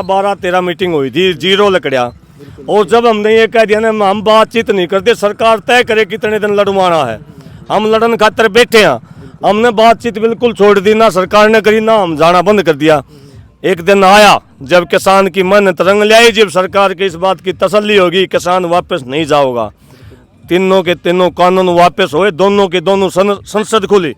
12-13 meeting हुई थी, zero लकड़िया। और जब हमने ये कह दिया ना हम बातचीत नहीं करते, सरकार तय करे कितने दिन लड़वाना है, हम लड़न खातर बैठे हैं। हमने बातचीत बिल्कुल छोड़ दी, ना सरकार ने करी ना हम जाना बंद कर दिया। एक दिन आया जब किसान की मन तरंग ले आई, जब सरकार की इस बात की तसल्ली होगी किसान वापस नहीं जाओगा, तीनों के तीनों कानून वापस हुए, दोनों के दोनों संसद खुली।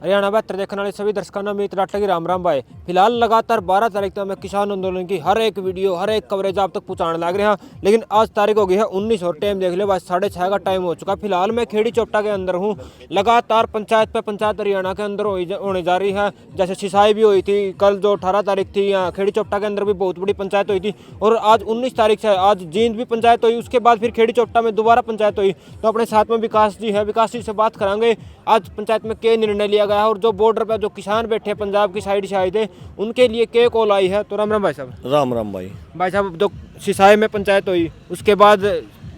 हरियाणा बेहतर देखने वाले सभी दर्शकों ने अमित राठा की राम राम भाई। फिलहाल लगातार 12 तारीख तक मैं किसान आंदोलन की हर एक वीडियो हर एक कवरेज आप तक पहुंचाने लग रहे हैं, लेकिन आज तारीख हो गई है 19 और टाइम देख लो बस 6:30 का टाइम हो चुका। फिलहाल मैं खेड़ी चोपटा के अंदर हूं। लगातार पंचायत पे पंचायत हरियाणा के अंदर होने जा रही है। जैसे सिसाई भी हुई थी कल, जो 18 तारीख थी, यहाँ खेड़ी चोपटा के अंदर भी बहुत बड़ी पंचायत हुई थी। और आज 19 तारीख से आज जींद भी पंचायत हुई, उसके बाद फिर खेड़ी चोपटा में दोबारा पंचायत हुई। तो अपने साथ में विकास जी है, विकास जी से बात करांगे आज पंचायत में क्या निर्णय लिया गया है, और जो बॉर्डर पे जो किसान बैठे पंजाब की साइड से आए थे उनके लिए क्या कॉल आई है। तो राम राम भाई साहब। राम राम भाई साहब, जो सिसाई में पंचायत हुई, उसके बाद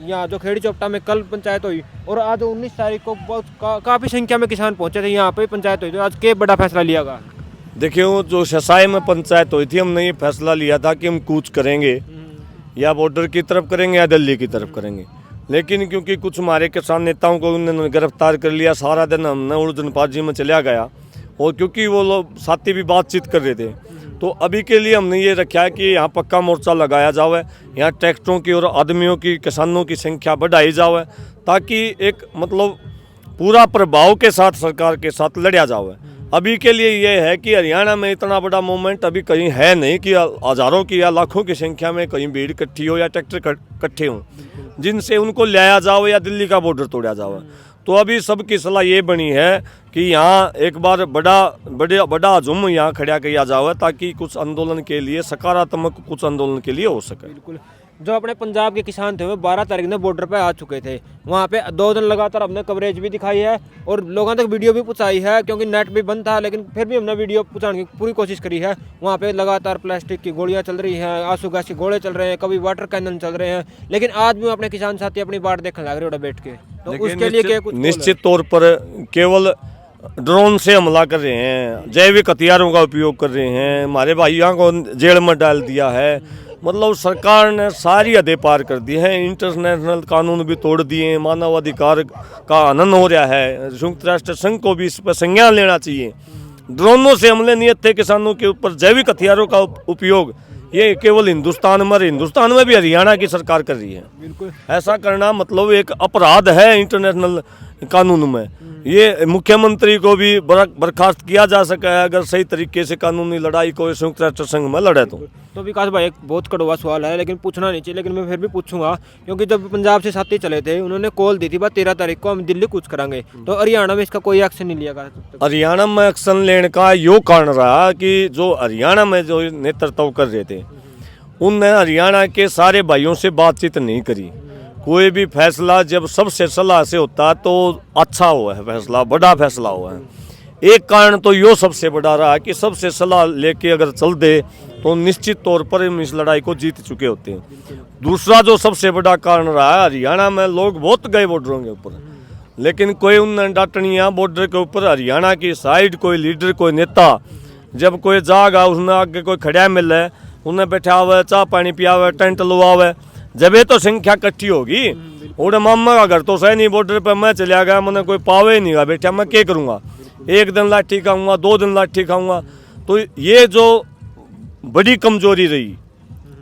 यहाँ जो खेड़ी चोपटा में कल पंचायत हुई, और आज 19 तारीख को बहुत काफ़ी संख्या में किसान पहुंचे थे यहाँ पे पंचायत हुई। तो आज क्या बड़ा फैसला लिया गया? देखिए, जो सिसाई में पंचायत हुई थी, हमने ये फैसला लिया था कि हम कूच करेंगे, या बॉर्डर की तरफ करेंगे या दिल्ली की तरफ करेंगे। लेकिन क्योंकि कुछ हमारे किसान नेताओं को उन्होंने गिरफ्तार कर लिया, सारा दिन हमने उड़नबाजी में चला गया, और क्योंकि वो लोग साथी भी बातचीत कर रहे थे, तो अभी के लिए हमने ये रखा है कि यहाँ पक्का मोर्चा लगाया जाए, यहाँ ट्रैक्टरों की और आदमियों की, किसानों की संख्या बढ़ाई जाए, ताकि एक मतलब पूरा प्रभाव के साथ सरकार के साथ लड़ा जाए। अभी के लिए ये है कि हरियाणा में इतना बड़ा मूवमेंट अभी कहीं है नहीं कि हज़ारों की या लाखों की संख्या में कहीं भीड़ इकट्ठी हो या ट्रैक्टर इकट्ठे हों जिनसे उनको लाया जाओ या दिल्ली का बॉर्डर तोड़ा जाओ। तो अभी सबकी सलाह ये बनी है कि यहाँ एक बार बड़ा हजूम यहाँ खड़ा किया जाए, ताकि कुछ आंदोलन के लिए सकारात्मक कुछ आंदोलन के लिए हो सके। बिल्कुल। जो अपने पंजाब के किसान थे वो 12 तारीख ने बॉर्डर पे आ चुके थे, वहाँ पे 2 दिन लगातार हमने कवरेज भी दिखाई है और लोगों तक वीडियो भी पहुँचाई है, क्योंकि नेट भी बंद था, लेकिन फिर भी हमने वीडियो पहुँचाने की पूरी कोशिश करी है। वहाँ पे लगातार प्लास्टिक की गोलियाँ चल रही हैं, आंसू गैस के गोले चल रहे हैं, कभी वाटर कैनन चल रहे हैं, लेकिन आज भी अपने किसान साथी अपनी बाट देखने लग रहे हैं बैठ के। तो उसके लिए क्या कुछ निश्चित तौर पर केवल ड्रोन से हमला कर रहे हैं, जैविक हथियारों का उपयोग कर रहे हैं, हमारे भाइयों को जेल में डाल दिया है। मतलब सरकार ने सारी हदें पार कर दी हैं, इंटरनेशनल कानून भी तोड़ दिए हैं, मानवाधिकार का हनन हो रहा है। संयुक्त राष्ट्र संघ को भी इस पर संज्ञान लेना चाहिए। ड्रोनों से हमले नियत थे किसानों के ऊपर, जैविक हथियारों का उपयोग ये केवल हिंदुस्तान में भी हरियाणा की सरकार कर रही है। बिल्कुल ऐसा करना मतलब एक अपराध है इंटरनेशनल कानून में। ये मुख्यमंत्री को भी बर्खास्त किया जा सका है अगर सही तरीके से कानूनी लड़ाई को संयुक्त राष्ट्र संघ में लड़े तो विकास भाई, एक बहुत कड़वा सवाल है लेकिन पूछना नहीं चाहिए, लेकिन मैं फिर भी पूछूंगा, क्योंकि जब पंजाब से साथी चले थे उन्होंने कॉल दी थी बात 13 तारीख को हम दिल्ली कूच करांगे, तो हरियाणा में इसका कोई एक्शन नहीं लिया गया। हरियाणा में एक्शन लेने का यो कारण रहा कि जो हरियाणा में जो नेतृत्व कर रहे थे उनने हरियाणा के सारे भाइयों से बातचीत नहीं करी। कोई भी फैसला जब सबसे सलाह से होता है तो अच्छा हुआ है, फैसला बड़ा फैसला हुआ है। एक कारण तो यो सबसे बड़ा रहा कि सबसे सलाह लेके अगर चल दे तो निश्चित तौर पर हम इस लड़ाई को जीत चुके होते हैं। दूसरा जो सबसे बड़ा कारण रहा है, हरियाणा में लोग बहुत गए बॉर्डरों के ऊपर, लेकिन कोई उन डाटनियाँ बॉर्डर के ऊपर हरियाणा की साइड कोई लीडर कोई नेता जब कोई जागा उसने आगे कोई खड़ा मिले, उन्हें बैठावे, चाह पानी पियावे, टेंट लुआवे, जब ये तो संख्या इकट्ठी होगी। और मामा का घर तो सही नहीं, बॉर्डर पर मैं चला गया, मैंने कोई पावे नहीं गा बैठा, मैं क्या करूँगा? एक दिन लाठी खाऊंगा, 2 दिन लाठी खाऊंगा। तो ये जो बड़ी कमजोरी रही,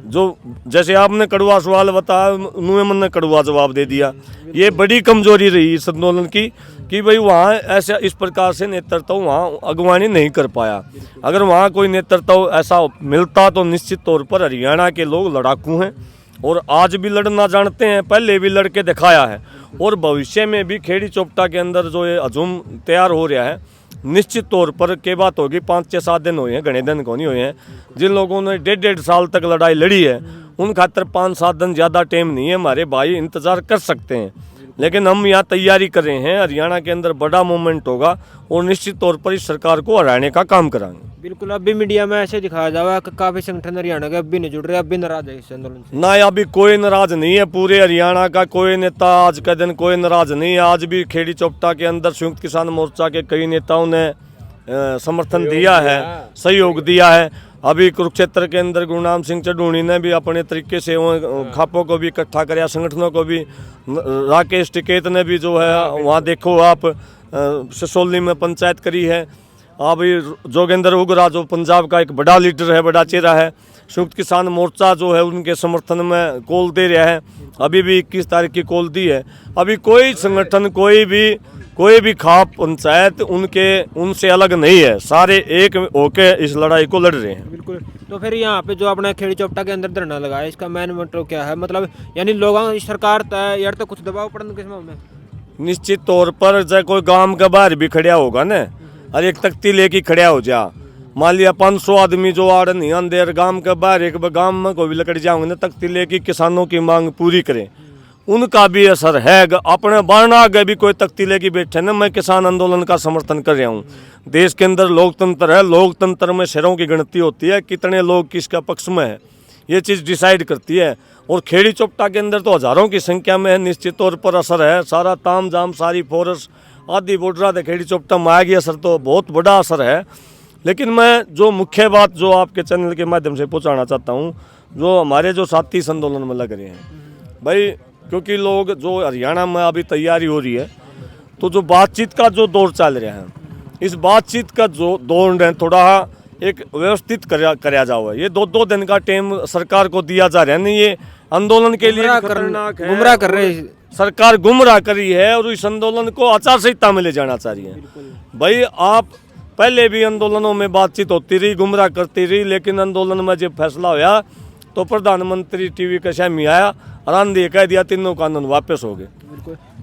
जो जैसे आपने कड़वा सवाल बताया उन्होंने मैंने कड़वा जवाब दे दिया, ये बड़ी कमजोरी रही इस आंदोलन की कि भाई वहाँ ऐसा इस प्रकार से नेतृत्व वहाँ अगवानी नहीं कर पाया। अगर वहाँ कोई नेतृत्व ऐसा मिलता तो निश्चित तौर पर हरियाणा के लोग लड़ाकू हैं और आज भी लड़ना जानते हैं, पहले भी लड़के दिखाया है, और भविष्य में भी खेड़ी चोपटा के अंदर जो ये हजूम तैयार हो रहा है निश्चित तौर पर के बात होगी। 5-6-7 दिन हुए हैं, घने दिन को नहीं हुए हैं। जिन लोगों ने 1.5 साल तक लड़ाई लड़ी है उन खातर 5-7 दिन ज़्यादा टाइम नहीं है, हमारे भाई इंतज़ार कर सकते हैं। लेकिन हम यहाँ तैयारी कर रहे हैं, हरियाणा के अंदर बड़ा मूवमेंट होगा और निश्चित तौर पर इस सरकार को हराने का काम कराएंगे। बिल्कुल। अभी मीडिया में ऐसे दिखाया जाएगा कि काफी संगठन हरियाणा के अभी नहीं जुड़ रहे, अभी नाराज है इस आंदोलन से। ना, अभी कोई नाराज नहीं है, पूरे हरियाणा का कोई नेता आज का दिन कोई नाराज नहीं है। आज भी खेड़ी चोपटा के अंदर संयुक्त किसान मोर्चा के कई नेताओं ने समर्थन दिया है, सहयोग दिया है। अभी कुरुक्षेत्र के अंदर गुरुनाम सिंह चढ़ूणी ने भी अपने तरीके से खापों को भी इकट्ठा कराया, संगठनों को भी। राकेश टिकैत ने भी जो है वहाँ देखो आप सिसोली में पंचायत करी है। अभी जोगेंद्र उगरा जो पंजाब का एक बड़ा लीडर है, बड़ा चेहरा है। संयुक्त किसान मोर्चा जो है उनके समर्थन में कॉल दे रहा है। अभी भी 21 तारीख की कॉल दी है। अभी कोई संगठन कोई भी खाप पंचायत उनसे अलग नहीं है, सारे एक होके इस लड़ाई को लड़ रहे हैं। बिल्कुल। तो फिर यहाँ पे जो अपने खेड़ी चौपटा के अंदर धरना लगा है, इसका मेन मोटिव क्या है? मतलब यानी लोगों सरकार यार तो कुछ दबाव पड़ने किस में? निश्चित तौर पर जब कोई गांव के बाहर भी खड़ा होगा ना, और एक तख्ती लेके खड़ा हो जा, मान लिया 500 आदमी जो आड़ नहीं अंदर गांव के बाहर एक गांव में कोई भी लकड़ जाओगे ना, तख्ती लेके किसानों की मांग पूरी करें, उनका भी असर है। अपने बारना आगे भी कोई तख्ती लेके बैठे ना, मैं किसान आंदोलन का समर्थन कर रहा हूँ। देश के अंदर लोकतंत्र है, लोकतंत्र में शेरों की गिनती होती है, कितने लोग किसका पक्ष में है ये चीज़ डिसाइड करती है। और खेड़ी चौपटा के अंदर तो हज़ारों की संख्या में है, निश्चित तौर पर असर है। सारा ताम जाम सारी फोर्स आदि बॉर्डर है खेड़ी चौपटा में आ गया, असर तो बहुत बड़ा असर है। लेकिन मैं जो मुख्य बात जो आपके चैनल के माध्यम से पहुंचाना चाहता हूं, जो हमारे जो साथी इस आंदोलन में लग रहे हैं भाई, क्योंकि लोग जो हरियाणा में अभी तैयारी हो रही है, तो जो बातचीत का जो दौर चल रहा है, इस बातचीत का जो दौर है थोड़ा एक व्यवस्थित कराया जाओ। ये 2-2 दिन का टाइम सरकार को दिया जा रहा है, नहीं ये आंदोलन के लिए खतरनाक है, गुमराह कर रहे हैं। सरकार गुमराह करी है और इस आंदोलन को आचार संहिता में ले जाना चाह रही है। भाई आप पहले भी आंदोलनों में बातचीत होती रही, गुमराह करती रही, लेकिन आंदोलन में जब फैसला होया तो प्रधानमंत्री टीवी का शामी आया, आराम कह दिया तीनों कानून वापस हो गए,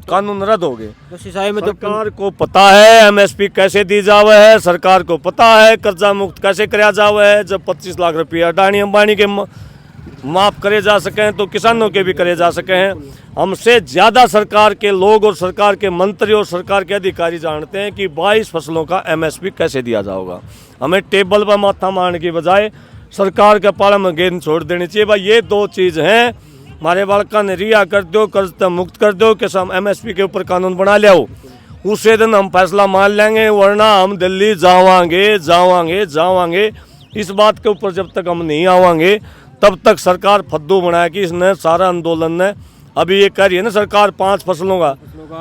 कानून रद्द हो गए। सरकार को पता है एमएसपी कैसे दी जावे है, सरकार को पता है कर्जा मुक्त कैसे कराया जावे है। जब 25 लाख रुपया अडानी अंबानी के माफ करे जा सके तो किसानों के भी करे जा सके हैं। हमसे ज़्यादा सरकार के लोग और सरकार के मंत्री और सरकार के अधिकारी जानते हैं कि 22 फसलों का एमएसपी कैसे दिया जाएगा। हमें टेबल पर माथा मारने की बजाय सरकार के पाला में गेंद छोड़ देनी चाहिए। भाई ये 2 चीज़ हैं, हमारे बालका ने रिहा कर दो, कर्ज मुक्त कर दो, कि हम एमएसपी के ऊपर कानून बना लिया हो, उसी दिन हम फैसला मान लेंगे, वरना हम दिल्ली जावांगे। इस बात के ऊपर जब तक हम नहीं आवांगे तब तक सरकार फद्दू बनाया कि इसने सारा आंदोलन ने। अभी ये कह रही है ना सरकार 5 फसलों का,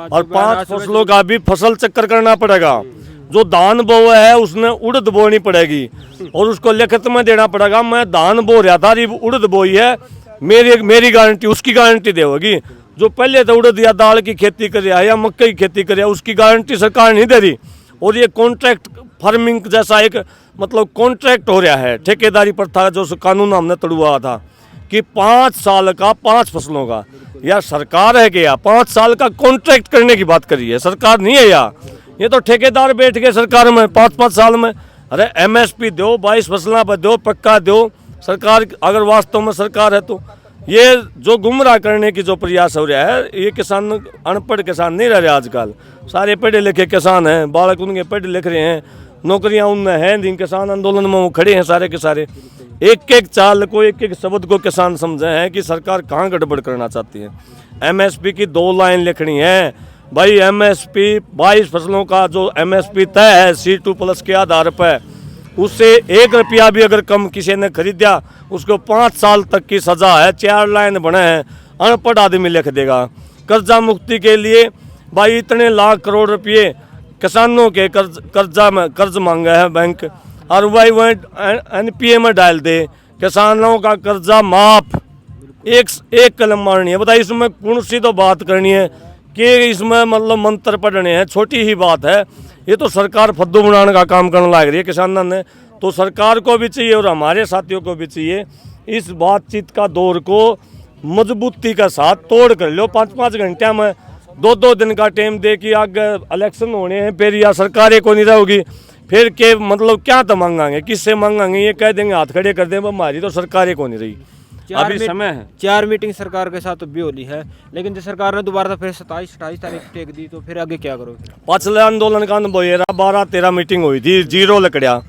और 5 फसलों का भी फसल चक्कर करना पड़ेगा। जो धान बोया है उसने उड़द बोनी पड़ेगी और उसको लिखित में देना पड़ेगा, मैं धान बो रहा था, उड़द बोई है, मेरी गारंटी, उसकी गारंटी देगी। जो पहले तो उड़द या दाल की खेती कर रहा है या मक्के की खेती कर रहा है, उसकी गारंटी सरकार नहीं दे रही। और ये कॉन्ट्रैक्ट फार्मिंग जैसा एक मतलब कॉन्ट्रैक्ट हो रहा है, ठेकेदारी पर था जो कानून हमने तोड़वा था कि 5 साल का 5 फसलों का। या सरकार है कि 5 साल का कॉन्ट्रैक्ट करने की बात करी है, सरकार नहीं है यार, ये तो ठेकेदार बैठ गए सरकार में 5-5 साल में। अरे एमएसपी दो, 22 फसलों पर दो, पक्का दो सरकार, अगर वास्तव में सरकार है तो। ये जो गुमराह करने की जो प्रयास हो रहा है, ये किसान अनपढ़ किसान नहीं रह रहे आजकल, सारे पढ़े लिखे किसान हैं, बालक उनके पढ़े लिख रहे हैं, नौकरियां उनमें हैं, जिन किसान आंदोलन में वो खड़े हैं सारे के सारे। एक चाल को, एक शब्द को किसान समझे हैं कि सरकार कहाँ गड़बड़ करना चाहती है। एमएसपी की 2 लाइन लिखनी है भाई, एमएसपी 22 फसलों का जो एमएसपी तय है C2+ के आधार पर, उससे 1 रुपया भी अगर कम किसी ने खरीदा उसको 5 साल तक की सज़ा है। 4 लाइन बने हैं, अनपढ़ आदमी लिख देगा। कर्जा मुक्ति के लिए भाई इतने लाख करोड़ रुपये किसानों के कर्ज मांगे है बैंक, और वही NPA में डाल दे, किसानों का कर्जा माफ, एक कलम मारनी है। बताइए इसमें कौन सी तो बात करनी है कि इसमें मतलब मंत्र पढ़ने हैं, छोटी ही बात है। ये तो सरकार फद्दू बनाने का काम करने लग रही है किसानों ने। तो सरकार को भी चाहिए और हमारे साथियों को भी चाहिए इस बातचीत का दौर को मजबूती के साथ तोड़ कर लो। 5-5 घंटे में 2-2 दिन का टाइम दे कि आगे इलेक्शन होने हैं, फिर या सरकारें को नहीं रहोगी, फिर के मतलब क्या तो मांगेंगे, किससे मांगेंगे, ये कह देंगे हाथ खड़े कर दें हमारी तो सरकारें को नहीं रही। अभी समय है, 4 मीटिंग सरकार के साथ भी होली है, लेकिन जो सरकार ने दोबारा फिर 27-28 तारीख टेक दी, तो फिर आगे क्या करोगे? पिछले आंदोलन का अनुभव 12-13 मीटिंग हुई थी, 0 लकड़िया।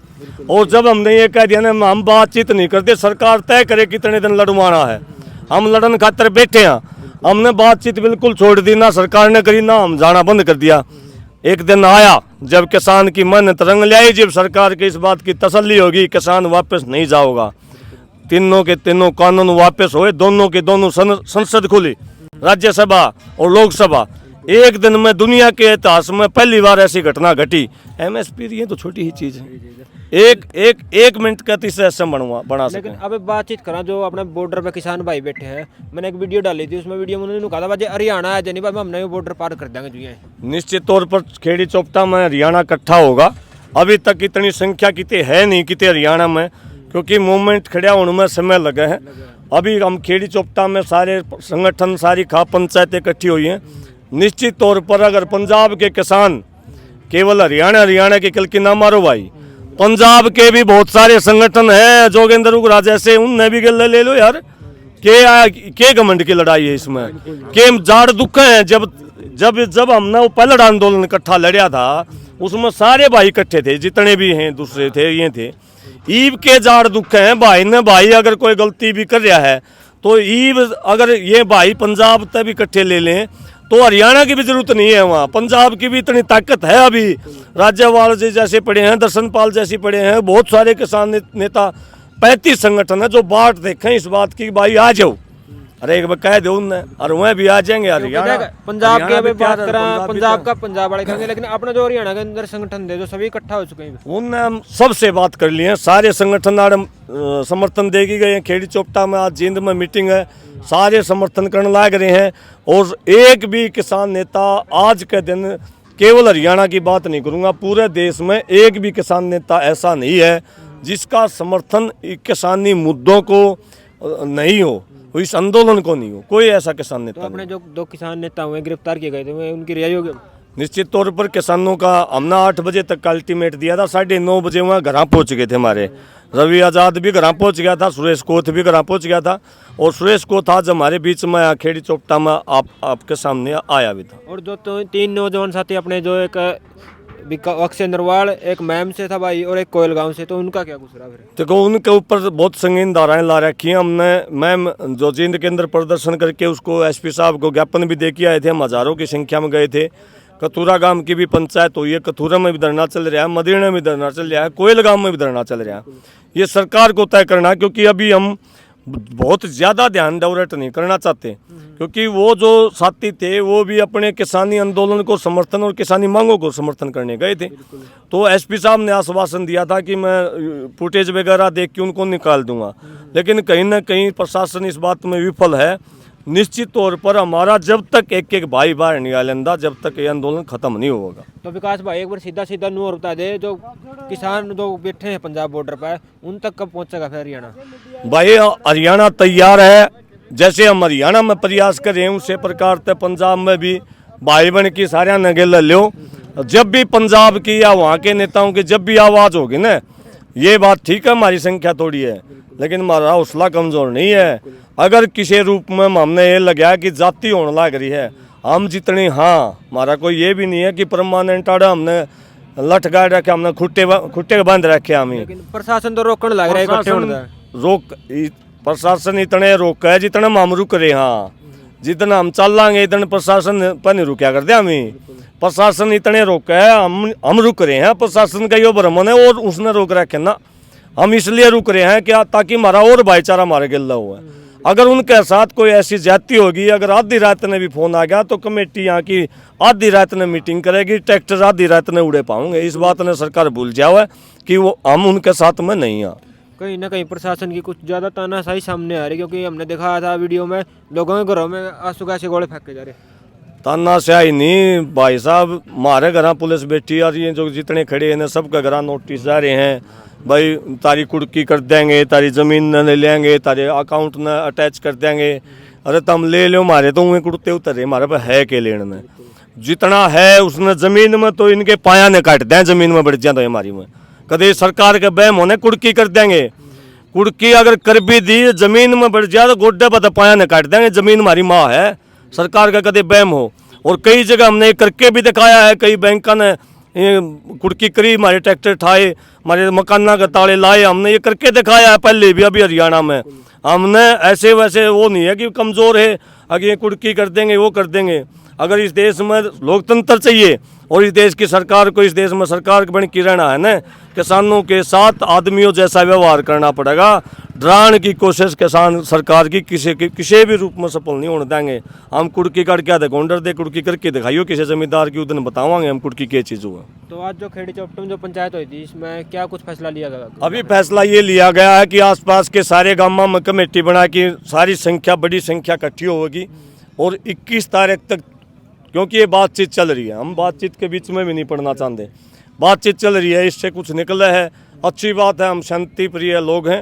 और जब हमने ये कह दिया ना हम बातचीत नहीं करते, सरकार तय करे कितने दिन लड़वाना है, हम लड़न खातर बैठे हैं। हमने बातचीत बिल्कुल छोड़ दी, ना सरकार ने करी ना हम जाना बंद कर दिया। एक दिन आया जब किसान की मेहनत रंग लाई, जब सरकार की इस बात की तसल्ली होगी किसान वापस नहीं जाओगा, तीनों के तीनों कानून वापस हुए, दोनों के दोनों संसद खुली, राज्यसभा और लोकसभा। एक दिन में दुनिया के इतिहास में पहली बार ऐसी घटना घटी। एमएसपी ये तो छोटी ही चीज है, एक मिनट का तीसरा सिस्टम बना सके। लेकिन अब बातचीत करा जो अपने बॉर्डर पे किसान भाई बैठे हैं, मैंने एक वीडियो डाली थी, उसमें वीडियो में उन्होंने कहा था भाई हरियाणा है जनी भाई हमने बॉर्डर पार कर देंगे जो ये। निश्चित तौर पर खेड़ी चौपटा में हरियाणा इकट्ठा होगा। अभी तक इतनी संख्या कितने है नहीं कितने हरियाणा में, क्योंकि मूवमेंट खड़ा होने में समय लगे हैं। अभी हम खेड़ी चौपटा में सारे संगठन सारी खाप पंचायतें इकट्ठी हुई हैं। निश्चित तौर पर अगर पंजाब के किसान केवल हरियाणा की कल की ना मारो भाई, पंजाब के भी बहुत सारे संगठन हैं, जोगेंद्र उगरा जैसे, उनने भी गले ले लो यार। के घमंड की लड़ाई है इसमें, के जाड़ दुख है। जब हमने वो पहला आंदोलन इकट्ठा लड़िया था उसमें सारे भाई इकट्ठे थे, जितने भी हैं दूसरे थे ये थे। ईब के जाड़ दुख हैं भाई ने, भाई अगर कोई गलती भी कर रहा है तो ईब अगर ये भाई पंजाब तक भी इकट्ठे ले लें तो हरियाणा की भी जरूरत नहीं है। वहाँ पंजाब की भी इतनी ताकत है। अभी राज्यपाल जी जैसे पड़े हैं, दर्शनपाल जैसे पड़े हैं, बहुत सारे किसान नेता, 35 संगठन है जो बाट देखें इस बात की भाई आ जाओ। अरे एक बार कह दो उनने, और वह भी आ जाएंगे। हरियाणा पंजाब की अभी बात करें, पंजाब का पंजाब वाले कहेंगे, लेकिन अपने जो हरियाणा के अंदर संगठन थे जो सभी इकट्ठा हो चुके हैं, उनने हम सबसे बात कर लिए हैं। सारे संगठन आड़ समर्थन देगी गए हैं। खेड़ी चौपटा में आज जींद में मीटिंग है, सारे समर्थन करने लाग रहे हैं। और एक भी किसान नेता आज के दिन, केवल हरियाणा की बात नहीं करूंगा, पूरे देश में एक भी किसान नेता ऐसा नहीं है जिसका समर्थन किसानी मुद्दों को नहीं हो, इस आंदोलन को नहीं हो। कोई ऐसा किसान नेता तो अपने जो 2 किसान नेता हुए गिरफ्तार किए गए थे वे उनकी रिहाई होगी। निश्चित तौर पर किसानों का हमने 8 बजे तक का अल्टीमेट दिया था, 9:30 बजे वहाँ घर पहुँच गए थे। हमारे रवि आज़ाद भी घर पहुँच गया था, सुरेश कोथ भी घर पहुँच गया था। और सुरेश कोथ आज हमारे बीच में खेड़ी चौपटा में आपके सामने आया भी था। और जो 3 नौजवान साथी अपने, जो एक अक्षय नरवाल, एक मैम से था भाई और एक कोयल गांव से, तो उनका क्या गुजरा फिर? देखो उनके ऊपर बहुत संगीन धाराएं ला रखी हैं हमने। मैम जो जींद के अंदर प्रदर्शन करके उसको एसपी साहब को ज्ञापन भी दे के आए थे। हम हजारों की संख्या में गए थे। कथूरा गांव की भी पंचायत हुई है, कथूरा में भी धरना चल रहा है, मदीना में भी धरना चल रहा है, कोयल गांव में भी धरना चल रहा है। ये सरकार को तय करना, क्योंकि अभी हम बहुत ज़्यादा ध्यान डाइवर्ट नहीं करना चाहते, क्योंकि वो जो साथी थे वो भी अपने किसानी आंदोलन को समर्थन और किसानी मांगों को समर्थन करने गए थे। तो एसपी साहब ने आश्वासन दिया था कि मैं फुटेज वगैरह देख के उनको निकाल दूंगा, लेकिन कहीं ना कहीं प्रशासन इस बात में विफल है। निश्चित तौर पर हमारा जब तक एक भाई बाहर नहीं आलेंदा, जब तक ये आंदोलन खत्म नहीं होगा। तो विकास भाई एक बार सीधा नूर बता दे, जो किसान जो बैठे हैं पंजाब बॉर्डर पर, उन तक कब पहुंचेगा फिर हरियाणा? भाई हरियाणा तैयार है, जैसे हम हरियाणा में प्रयास कर रहे हैं उसी प्रकार से पंजाब में भी भाई बहन की सारे नगेल लो। जब भी पंजाब की या वहाँ के नेताओं की जब भी आवाज़ होगी ना, ये बात ठीक है हमारी संख्या थोड़ी है, लेकिन हमारा हौसला कमज़ोर नहीं है। अगर किसी रूप में हमने ये लगा कि जाति होने लग रही है, हम जितनी, हाँ हमारा कोई ये भी नहीं है कि परमानेंट आड़ा हमने लठ गाड़ रखे, हमने खुट्टे बांध रखे हमें। लेकिन प्रशासन तो रोकने लग रहा है, प्रशासन इतने रोक है जितने हम रुक रहे। हाँ जितना हम चलांगे इतने प्रशासन पर नहीं रुकया करते हमें। प्रशासन इतने रोक है, हम रुक रहे हैं। प्रशासन का यो भ्रमण है और उसने रोक रखे ना, हम इसलिए रुक रहे हैं क्या, ताकि हमारा और भाईचारा हमारे गिल्ला हुआ है। अगर उनके साथ कोई ऐसी जाति होगी, अगर आधी रात ने भी फोन आ गया तो कमेटी यहाँ की आधी रात ने मीटिंग करेगी, ट्रैक्टर आधी रात ने उड़े पाऊंगे। इस बात ने सरकार भूल जाओ कि वो हम उनके साथ में नहीं है। कहीं ना कहीं प्रशासन की कुछ ज़्यादा तानाशाही सामने आ रही, क्योंकि हमने देखा था वीडियो में लोगों के घरों में आंसू के गोले फेंके जा रहे। तानाशाही नहीं भाई साहब, हमारे घर पुलिस बैठी आ रही है, जो जितने खड़े हैं सबके घर नोटिस जा रहे हैं, भाई तारी कुड़की कर देंगे, तारी ज़मीन न लेंगे, तारे अकाउंट न अटैच कर देंगे। अरे तुम ले लो, हमारे तो उन्हें कुड़ते उतरे, हमारे पे है के लेने में जितना है उसने ज़मीन में तो इनके पाया ने काट दें, ज़मीन में बढ़ जाए तो हमारी में कदे सरकार के बहम होने कुड़की कर देंगे। कुड़की अगर कर भी दी जमीन में बढ़ जाए तो गोड्डे पर तो पाया ने काट देंगे। जमीन हमारी माँ है, सरकार का कदे बहम हो। और कई जगह हमने करके भी दिखाया है, कई बैंकों ने कुड़की करी, हमारे ट्रैक्टर ठाए, हमारे मकाना के ताले लाए, हमने ये करके दिखाया है पहले भी। अभी हरियाणा में हमने ऐसे वैसे वो नहीं है कि कमज़ोर है अगर ये कुड़की कर देंगे वो कर देंगे। अगर इस देश में लोकतंत्र चाहिए और इस देश की सरकार को, इस देश में सरकार बन की रहना है ना, किसानों के साथ आदमियों जैसा व्यवहार करना पड़ेगा। डराने की कोशिश किसान सरकार की किसी भी रूप में सफल नहीं होने देंगे। हम कुड़की कर क्या देखो, डर दे कुड़की करके दिखाइयो किसी जमींदार की, उधर बतावांगे हम कुड़की क्या चीज़ हुआ। तो आज जो खेड़ी चौपटा में जो पंचायत हुई थी, इसमें क्या कुछ फैसला लिया गया? अभी फैसला ये लिया गया है कि आसपास के सारे गांवों में कमेटी बना के सारी संख्या, बड़ी संख्या इकट्ठी होगी और 21 तारीख तक, क्योंकि ये बातचीत चल रही है, हम बातचीत के बीच में भी नहीं पड़ना चाहते, बातचीत चल रही है, इससे कुछ निकला है अच्छी बात है। हम शांति प्रिय लोग हैं,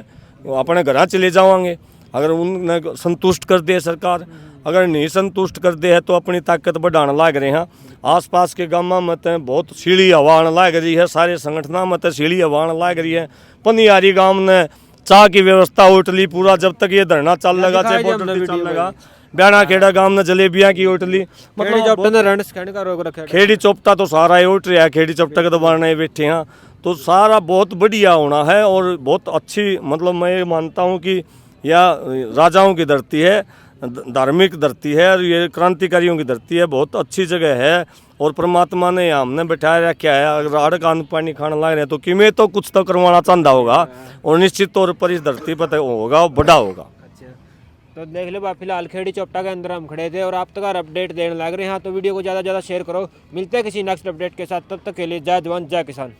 अपने घर चले जाएंगे। अगर उन्हें संतुष्ट कर दे सरकार, अगर नहीं संतुष्ट कर दे है तो अपनी ताकत बढ़ाने लाग रहे हैं। आसपास के गाँव में तो बहुत सीढ़ी हवा आने लाग रही है, सारे संगठनों में तो सीढ़ी हवा आने लाग रही है। पनियारी गाँव ने चाह की व्यवस्था होटली पूरा, जब तक ये धरना चल लगा चाहे बॉर्डर चल लगा। ब्याना खेड़ा गांव ने जलेबियां की होटली, खेड़ी चौपटा ने रण स्कैन का रोक रखा है। खेड़ी चौपटा तो सारा ही उठ रहा है, खेड़ी चौपटा के दबाने बैठे हैं, तो सारा बहुत बढ़िया होना है और बहुत अच्छी, मतलब मैं ये मानता हूँ कि यह राजाओं की धरती है, धार्मिक धरती है और ये क्रांतिकारियों की धरती है, बहुत अच्छी जगह है और परमात्मा ने हमने बैठाया रखा है। अगर आड़ का अन्न पानी खाने लग रहे हैं तो कि मैं तो कुछ तो करवाना चाहता होगा और निश्चित तौर पर इस धरती पर होगा और बड़ा होगा। तो देख लो फिलहाल खेड़ी चौपटा के अंदर हम खड़े थे और आप तक अपडेट देने लग रहे हैं, तो वीडियो को ज़्यादा से ज़्यादा शेयर करो। मिलते हैं किसी नेक्स्ट अपडेट के साथ, तब तक के लिए जय जवान जय किसान।